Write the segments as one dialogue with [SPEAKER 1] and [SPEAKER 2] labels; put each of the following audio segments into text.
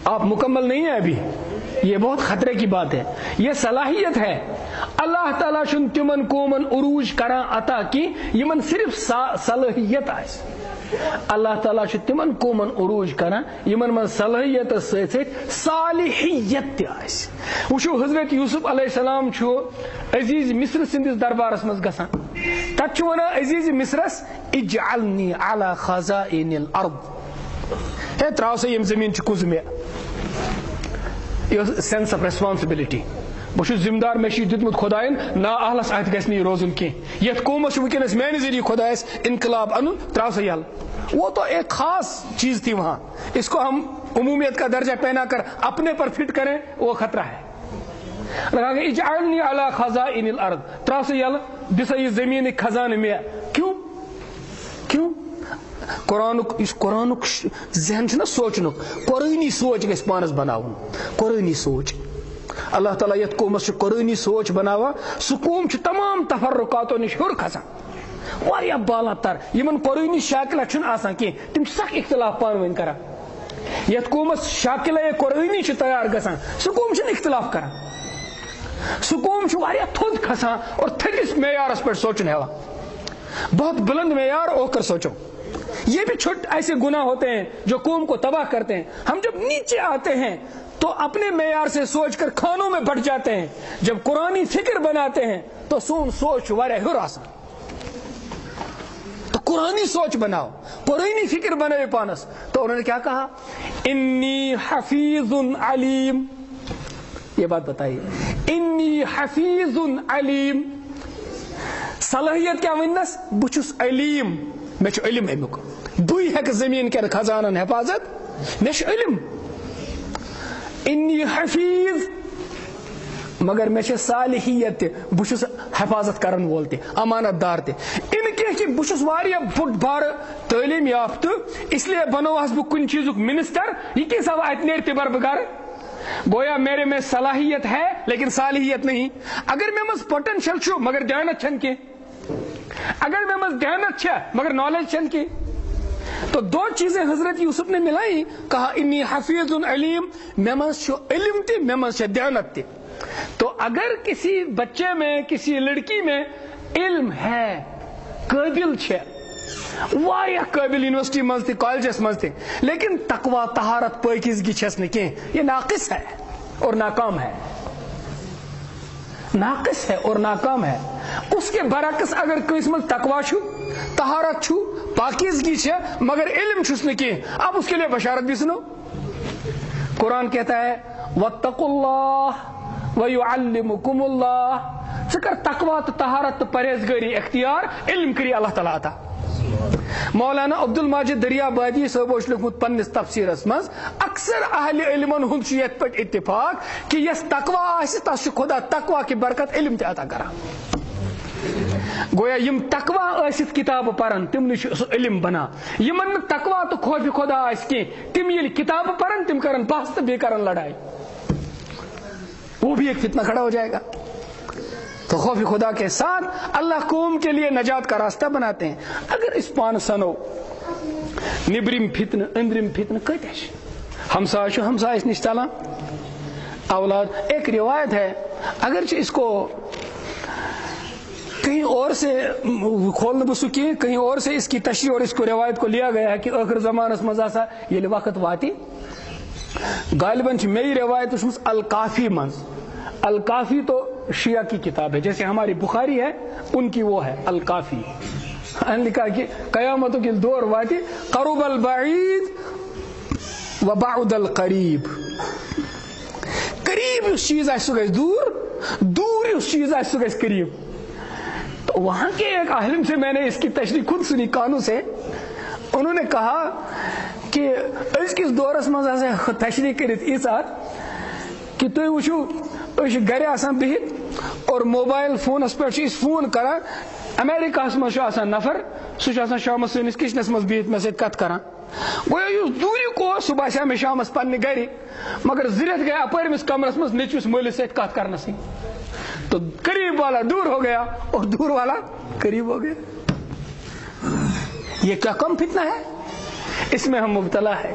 [SPEAKER 1] آپ مکمل نہیں ہیں ابھی، یہ بہت خطرے کی بات ہے. یہ صلاحیت ہے اللہ تعالیٰ چھن تمن قومن عروج کران عطا کی یمن صرف صلاحیت آس. اللہ تعالیٰ چھ تمن قومن عروج کران یمن من صلاحیت ست صالحیت تہ آس. وچھو حضرت یوسف علیہ السلام چھو عزیز مصر سندس دربارس مز گسان، تت چھ ونان عزیز مصرس اجعلنی علی خزائن الارض، ہے تراو سا یم زمین چھ کز مے. یہ سینس آف ریسپانسبلٹی، بہ ذمہ دار، مے دیتمت خدائن نا اہلس ات گھس نی روزن کی، یت قومس ونکس میانہ ذریعہ خدائس انقلاب ان تراو سا یل. وہ تو ایک خاص چیز تھی وہاں، اس کو ہم عمومیت کا درجہ پہنا کر اپنے پر فٹ کریں وہ خطرہ ہے. اجعلنی علی خزائن الارض، تراو سا یل دسا یہ زمین خزانہ میں. کیوں کیوں؟ قرآنک ذہن چھنا سوچنک، قرآنی سوچ گھس پانس بناون، قرآنی سوچ. اللہ تعالیٰ یت قومس قرآنی سوچ بناوا، سہ قوم تمام تفرقاتو نش ہر کھسان، واریاہ بالا تر. یمن قرآنی شاکلہ چھن آسان کی، تم سخ اختلاف پان ون کران. یت قومس شاکلہ قرآنی تیار گسان، سہ قوم چھن اختلاف کران. سہ قوم واریاہ تھود کھسان اور تھدس معیارس پر سوچن ہوا. بہت بلند معیار ہو کر سوچو. یہ بھی چھوٹ ایسے گناہ ہوتے ہیں جو قوم کو تباہ کرتے ہیں. ہم جب نیچے آتے ہیں تو اپنے معیار سے سوچ کر کھانوں میں بٹ جاتے ہیں، جب قرآنی فکر بناتے ہیں تو سون سوچ واریاہ ہر آسان. تو قرآنی سوچ بناؤ، قرآنی فکر بنائے پانس. تو انہوں نے کیا کہا؟ انی حفیظ علیم. یہ بات بتائیے، انی حفیظ علیم. صلاحیت کیا ونس؟ بچس علیم، میں چھ علم امیک، بھئی ہیک زمین کن خزانن حفاظت، میں چھ علم. انی حفیظ، مگر میں چھ صالحیت، بچس حفاظت کرن وول تہ، امانت دار تہ. ان کہ بچس واریاہ بوڑ بار تعلیم یافتہ، اس لیے بنوہس بہ کن چیزک منسٹر. یہ کیسا ات نیر تبر بگر؟ گویا میرے میں صلاحیت ہے لیکن صالحیت نہیں. اگر میں مز پوٹینشل چھو مگر دیانت چھن کی، اگر میں مز دیانت چھا مگر نالج چھن کی. تو دو چیزیں حضرت یوسف نے ملائی، کہا انی حفیظ علیم، میں مز چھو علم تی، میں مز چھو دیانت تی. تو اگر کسی بچے میں، کسی لڑکی میں علم ہے، قابل چھے، واریاہ قابل یونیورسٹی مز تھی، کالجس مز تھی، لیکن تقوی طہارت پاکیزگی چھس نہ کی، یہ ناقص ہے اور ناکام ہے. ناقص ہے اور ناکام ہے. اس کے برعکس اگر کس مز تقوی چھو، طہارت چھو، پاکیزگی چھے مگر علم چھس نہ کی، اب اس کے لیے بشارت بھی سنو. قرآن کہتا ہے واتقوا اللہ ویعلمکم اللہ. ذکر تقوی تو طہارت تو پرہیزگاری اختیار، علم کری اللہ تعالیٰ عطا. مولانا عبد الماجد دریابادی صاحب لکھمت پنس تفسیرس مز اکثر اہل علمن ہند یت پہ اتفاق کہ یس تقوی آسہ تس خدا تقوی کی برکت علم تہ عطا کران. گویا یم تقوی آست کتاب پرن تم نش علم بنا، یمن تقوی تو خوف خدا آس کی تم یل کتاب پرن تم کرن بحث تو بیٚیہِ کرن لڑائی، وہ بھی ایک فتنہ کھڑا ہو جائے گا. تو خوف خدا کے ساتھ اللہ قوم کے لیے نجات کا راستہ بناتے ہیں. اگر اس پان سنو نبرم فتن اندرم فتن کتش ہمسائے ہمسائس نش چلان اولاد. ایک روایت ہے، اگرچہ اس کو کہیں اور سے کھولنا بسو کی، کہیں اور سے اس کی تشریح اور اس کو روایت کو لیا گیا ہے کہ آخر زمانس مزاسا یہ وقت واتی. غالباً میری روایت اس الکافی منز. الکافی تو شیعہ کی کتاب ہے، جیسے ہماری بخاری ہے ان کی وہ ہے الکافی. لکھا کہ قیامتوں کی دور واتی قرب البعید و بعد القریب. قریب اس چیز آئے سو گئے دور، دور اس چیز آئے سو گئے قریب. تو وہاں کے ایک عالم سے میں نے اس کی تشریح خود سنی کانوں سے. انہوں نے کہا کہ اس کس دورس مز تشریح کرت ایسات کہ تھی وچھو گھر آسان بہت اور موبائل فونس پہ فون کران. امریکہ مز نفر سہ شام سنس کچنس مز بہت مے سۭتۍ کت کران. گویا اس دوریک سہ باسیو مے شامس پنہ گھر، مگر زرت گیا اپرمس کمرس مز نیچوس مالس سۭتۍ کت کرنس. تو قریب والا دور ہو گیا اور دور والا قریب ہو گیا. یہ کیا کم فتنہ ہے؟ اس میں ہم مبتلا ہے.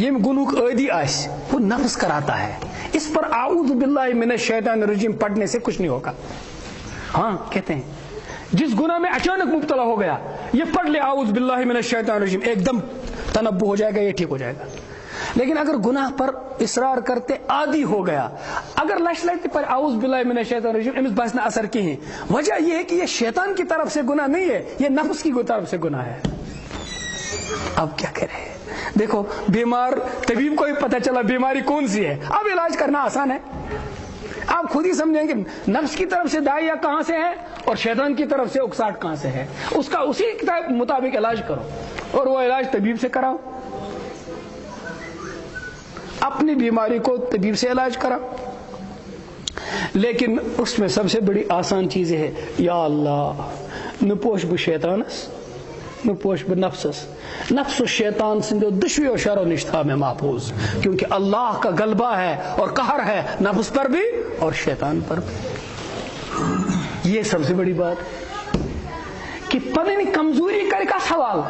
[SPEAKER 1] یہ گناہ عادی آس وہ نفس کراتا ہے. اس پر اعوذ باللہ من الشیطان الرجیم پڑھنے سے کچھ نہیں ہوگا. ہاں کہتے ہیں جس گناہ میں اچانک مبتلا ہو گیا یہ پڑھ لے اعوذ باللہ من الشیطان الرجیم, ایک دم تنبہ ہو جائے گا, یہ ٹھیک ہو جائے گا. لیکن اگر گناہ پر اصرار کرتے عادی ہو گیا, اگر لش لگتے پر اعوذ باللہ من الشیطان الرجیم امس بس نہ اثر کی ہے, وجہ یہ ہے کہ یہ شیطان کی طرف سے گناہ نہیں ہے, یہ نفس کی طرف سے گناہ ہے. اب کیا کرے؟ دیکھو بیمار طبیب کو بھی پتہ چلا بیماری کون سی ہے, اب علاج کرنا آسان ہے. آپ خود ہی سمجھیں کہ نفس کی طرف سے داعیہ کہاں سے ہے اور شیطان کی طرف سے اکساٹ کہاں سے ہے, اس کا اسی کے مطابق علاج کرو اور وہ علاج طبیب سے کراؤ. اپنی بیماری کو طبیب سے علاج کرا. لیکن اس میں سب سے بڑی آسان چیز ہے یا اللہ نہ پوش بہ شیطانس نہ پوش بہ نفسس, نفس و شیطان سندو دشوی و شر و نش تھا میں محفوظ, کیونکہ اللہ کا غلبہ ہے اور قہر ہے نفس پر بھی اور شیطان پر بھی. یہ سب سے بڑی بات کہ پننی کمزوری کر کا سوال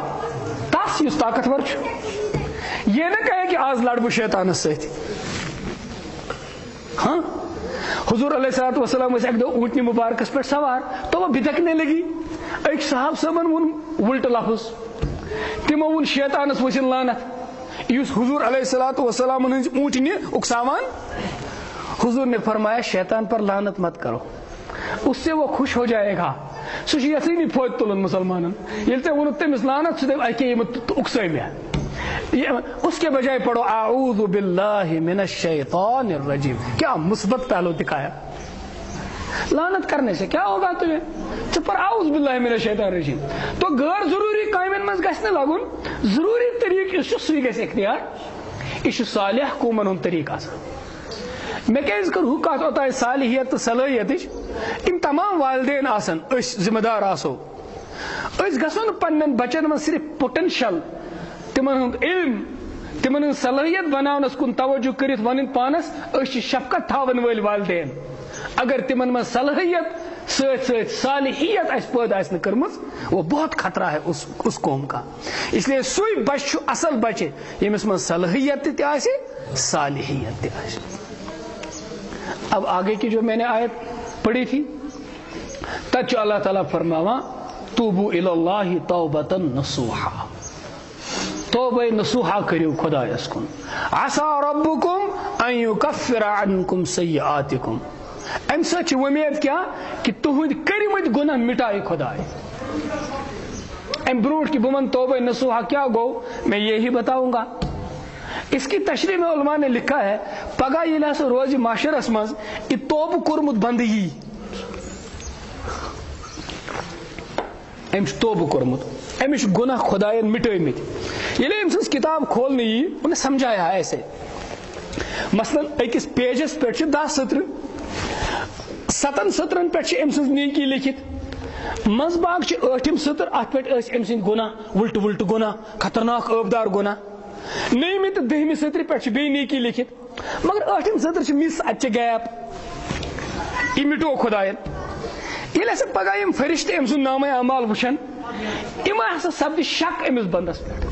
[SPEAKER 1] تس اس طاقتور یہ نہ کہے کہ آج لڑ بہ شیطانس ست. ہاں حضور علیہ الصلوۃ والسلام ایک دو اونٹنی مبارکس پہ سوار تو وہ بھدکنے لگی. ایک صاحب صاحبن ون الٹ لفظ, تمو ون شیطانس وسن لعنت اس حضور علیہ الصلوۃ والسلام اونٹنی اکساوان. حضور نے فرمایا شیطان پر لعنت مت کرو, اس سے وہ خوش ہو جائے گا, سہ یژھانی فوت تلن مسلمانن. یل ژے وونت تمس لعنت سہ اکے اکسے مے, اس کے بجائے پڑھو اعوذ باللہ من الشیطان الرجیم. کیا مثبت پہلو دکھایا. لعنت کرنے سے کیا ہوگا تمہیں, چپ پر اعوذ باللہ من الشیطان الرجیم. تو غیر ضروری کامن مز گژھِ نہ لگن, ضروری طریق اس سوی گژھِ اختیار, یہ صالح قومن ہند طریقہ آسان. میں کیاز کر ہو کت اوتائے صالحیت تو صلاحیت ام تمام والدین آسن اس ذمہ دار آسو, اس گژھو پنن بچن من صرف پوٹینشل تمن ہند علم تمن ہند صلاحیت بناونس کن توجہ کرت ون پانس اس شفقت تھاون ول والدین. اگر تمن من صلاحیت ست ست صالحیت اس پید آس کرمز وہ بہت خطرہ ہے اس قوم کا. اس لیے سوئی بچ اصل بچے یمس من صلاحیت تہ آسہ صالحیت تہ آسہ. اب آگے کی جو میں نے آیت پڑھی تھی تچ اللہ تعالیٰ فرماوا توبو الی اللہ توبۃ نصوحا, توبہ نصوحا کریو خدایس کن. عسى ربکم ان یکفر عنکم سیئاتکم, ام سچ امید کیا کہ تہند کرمت گناہ مٹائے خدائے. ام بروٹ کی بمن توبہ نصوحا کیا گو میں یہی بتاؤں گا. اس کی تشریح میں علماء نے لکھا ہے پگہ یہ لہٰذا روز معاشرس مز یہ توبہ کورمت بندگی امس توبہ کورمت امس گناہ خدائن مٹٲمت. ییٚلہِ أمۍ سٕنٛز کتاب کھولنہٕ یی انہیں سمجھایا ایسے مثلاً أکِس پیجس پٮ۪ٹھ چھِ 10 سطر, 7 سطرن پٮ۪ٹھ چھِ أمۍ سٕنٛز نیکی لیکھِتھ, منٛز باغ چھِ 8م سطر اتھ پٮ۪ٹھ ٲسۍ أمۍ سٕنٛدۍ گناہ وُلٹہٕ وُلٹہٕ گناہ خطرناک ٲبدار گناہ. 9مہِ تہٕ 10مہِ سطرِ پٮ۪ٹھ چھِ بیٚیہِ نیکی لیکھِتھ, مگر 8م سطر چھِ مس, اتہِ چھِ گیپ, یہِ مٹو خدایَن. ییٚلہِ ہسا پگاہ یِم فرشتہٕ أمۍ سُنٛد نامے اعمال وٕچھن یِم ہسا سپدِ شک أمِس بندس پٮ۪ٹھ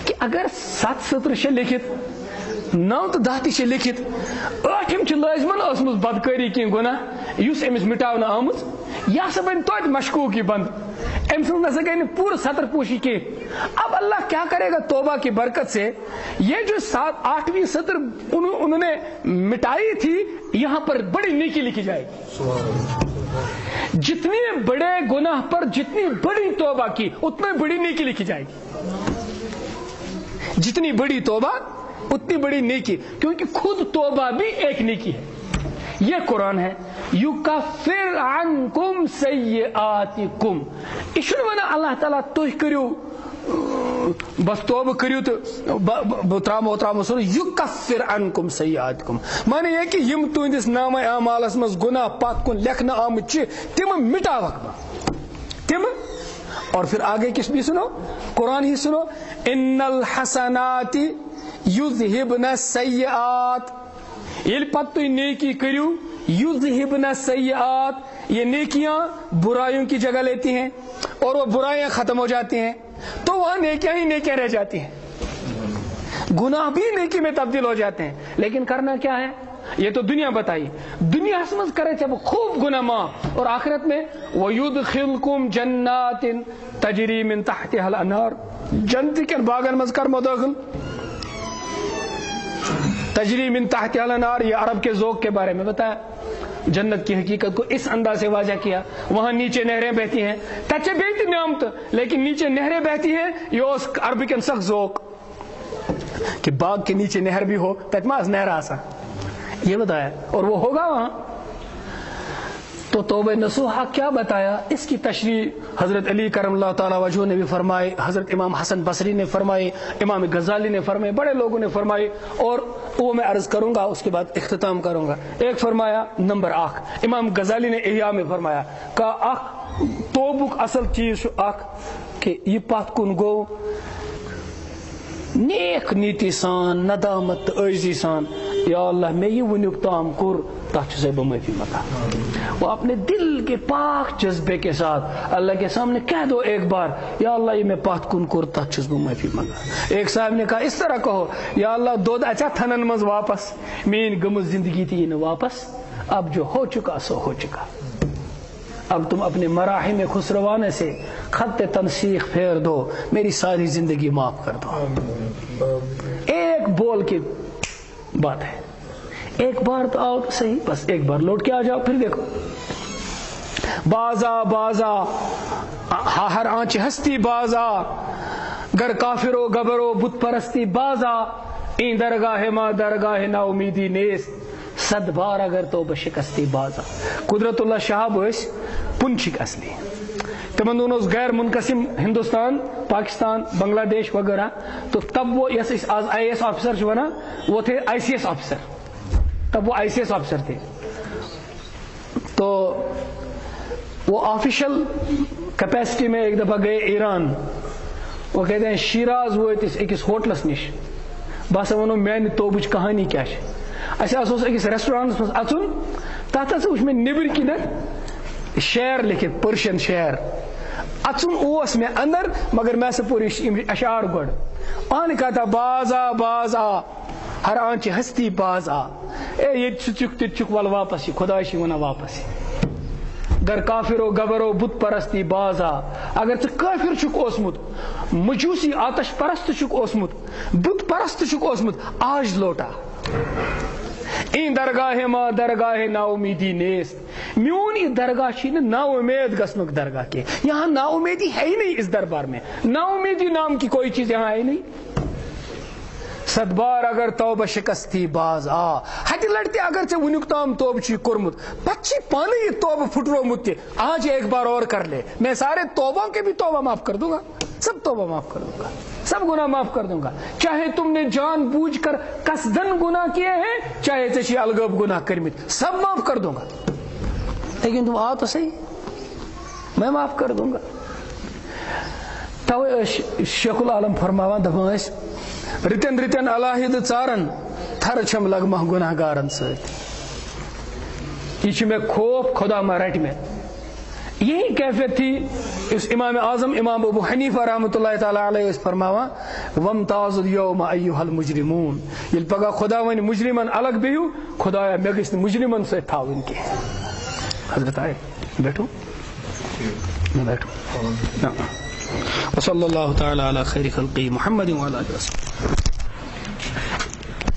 [SPEAKER 1] کہ اگر 7 سطر چھِ لیکھِتھ 9 تہٕ 10 تہِ چھِ لیکھِتھ 8م چھِ لٲزمن ٲسمٕژ بدکٲری کینٛہہ گناہ یُس أمِس مٹاونہٕ آمٕژ, یہِ ہسا بنہِ توتہِ مشکوٗک یہِ بند, أمۍ سٕنٛز نسا گٔے نہٕ پوٗرٕ سطر پوشی کینٛہہ. اب اللہ کیا کرے گا توبہ کی برکت سے, یہ جو 8ویں سطر انہوں نے مٹائی تھی یہاں پر بڑی نیکی لکھی جائے گی. جتنے بڑے گناہ پر جتنی بڑی توبہ کی اتنی بڑی نیکی لکھی جائے گی. جتنی بڑی توبہ اتنی بڑی نیکی, کیونکہ خود توبہ بھی ایک نیکی ہے. یہ قرآن ہے یکفر عنکم سیئاتکم. یہ چھُنہٕ وَنان اللہ تعالیٰ تُہۍ کٔرِو بس توبہ کریو تو ترامو سر یکفر عنکم سیئاتکم, مانے یہ کہ یم تہندس نامہ اعمالس مز گناہ پت کن لکھنا آمت تم مٹاوک تم. اور پھر آگے کس بھی سنو, قرآن ہی سنو, ان الحسنات یذہبن السیئات. یل پت تھی نیکی کریو یذہبن السیئات, یہ نیکیاں برائیوں کی جگہ لیتی ہیں اور وہ برائیاں ختم ہو جاتی ہیں, تو وہاں نیکیاں ہی نیکیاں رہ جاتی ہیں. گناہ بھی نیکی میں تبدیل ہو جاتے ہیں. لیکن کرنا کیا ہے؟ یہ تو دنیا بتائی. دنیا سمجھ کرے جب خوب گناہ معاف, اور آخرت میں وَيُدْخِلْكُمْ جَنَّاتٍ تَجْرِي مِن تَحْتِهَا الْأَنْهَارُ, جنتی کے باغن مز کر مداخل. تجری من تحتها الانہار, یہ عرب کے ذوق کے بارے میں بتایا. جنت کی حقیقت کو اس انداز سے واضح کیا. وہاں نیچے نہریں بہتی ہیں, تچے بیتی نعمت, لیکن نیچے نہریں بہتی ہیں. یہ اس عربی کے سخت ذوق کہ باغ کے نیچے نہر بھی ہو, تجماز نہر آسا, یہ بتایا. اور وہ ہوگا وہاں. تو توبہ نصوحہ کیا بتایا؟ اس کی تشریح حضرت علی کرم اللہ تعالی وجہ نے بھی فرمائے, حضرت امام حسن بصری نے فرمائے, امام غزالی نے فرمائے, بڑے لوگوں نے فرمائے. اور وہ میں عرض کروں گا, اس کے بعد اختتام کروں گا. ایک فرمایا نمبر 8, امام غزالی نے احیاء میں فرمایا کہ توبک اصل چیز کہ یہ پات کن گو نیک نیتی سان, ندامت عاجزی سان, یا اللہ میں یہ ونیک تام کور تاچ سے معافی متا. وہ اپنے دل کے پاک جذبے کے ساتھ اللہ کے سامنے کہہ دو ایک بار, یا اللہ یہ میں پات کن کور تاچ سے معافی متا. ایک صاحب نے کہا اس طرح کہو, یا اللہ دود اچھا تھنن مز واپس, مین گمز زندگی تھی نہ واپس, اب جو ہو چکا سو ہو چکا. اب تم اپنے مراحم خسروانے سے خط تنسیخ پھیر دو, میری ساری زندگی معاف کر دو. ایک بول کی بات ہے, ایک بار تو آؤ تو صحیح, بس ایک بار لوٹ کے آ جاؤ, پھر دیکھو. بازا بازا ہر آنچ ہستی بازا, گر کافر و گبر و بت پرستی بازا, این درگاہ ما درگاہ نا امیدی نیست, 100 بار اگر تو بشکستی بازا. قدرت اللہ شہاب اس پنچک اصلی, تمن دونوں غیر منقسم ہندوستان, پاکستان, بنگلہ دیش وغیرہ. تو تب وہ آج آئی ایس آفیسر جو ہے نا, وہ تھے آئی سی ایس آفیسر. تب وہ آئی سی ایس آفیسر تھے. تو وہ آفیشل کیپیسٹی میں ایک دفعہ گئے ایران. وہ کہتے ہیں شیراز وہ ایکس ہوٹلس نش, بس ونو میانہ توبچ کہانی کیا ہے. اچھا اکس ریسٹورانس مز اچن, تک وچ میں نبر کن شعر لکھت, پرشین شعر. اچن اوس میں اندر, مگر میں پور اشعار گوڑ. ان کہتا بازا بازا ہر آنچ ہستی بازا, اے یہ چک تک ول واپس, خدا ونان واپس. گر کافر و گبر و بت پرستی بازا, اگر ژٕ کافر چھُکھ اوسمت, مجوسی آتش پرست چھُکھ اوسمت, بت پرست چھُکھ اوسمت, آج لوٹا. این درگاہ ما درگاہ نا امیدی نیست, میون یہ درگاہ چھ نا امید گسنک درگاہ کے. یہاں نا امیدی ہے ہی نہیں. اس دربار میں نا امیدی نام کی کوئی چیز یہاں ہے نہیں. 100 بار اگر توبہ شکستی باز آ, ہتہ لڑتے اگر ژے ونیک تام توبہ چھ کورمت, پتہ پانے یہ توبہ پھٹرومت تہ, آج ایک بار اور کر لے, میں سارے توبوں کے بھی توبہ معاف کر دوں گا, سب توبہ معاف کر دوں گا, سب گناہ معاف کر دوں گا. چاہے تم نے جان بوجھ کر قصدن گناہ کیے ہیں, چاہے ژے الگب گناہ کرمت, سب معاف کر دوں گا. لیکن تم آ تو صحیح, میں معاف کر دوں گا. تو شیخ العالم فرماوان دپان ٲسۍ رتن رتن علاحد ژارن, تھر چھم لگمہ گناہ گارن ست. یہ میں خوف خدا ما رٹ میں. یہی کیفیت تھی اس امام اعظم امام ابو حنیفہ رحمۃ اللہ تعالی علیہ فرماوا, وامتاز اليوم ایھا المجرمون, یل پگہ خدا ون مجرمن الگ بہو, خدایا مے گژھِ مجرمن ست تھاون کی. حضرت آئے بیٹھو, میں بیٹھو. وصلی اللہ تعالی علی خیر خلقہ محمد وعلی آلہ وصحبہ.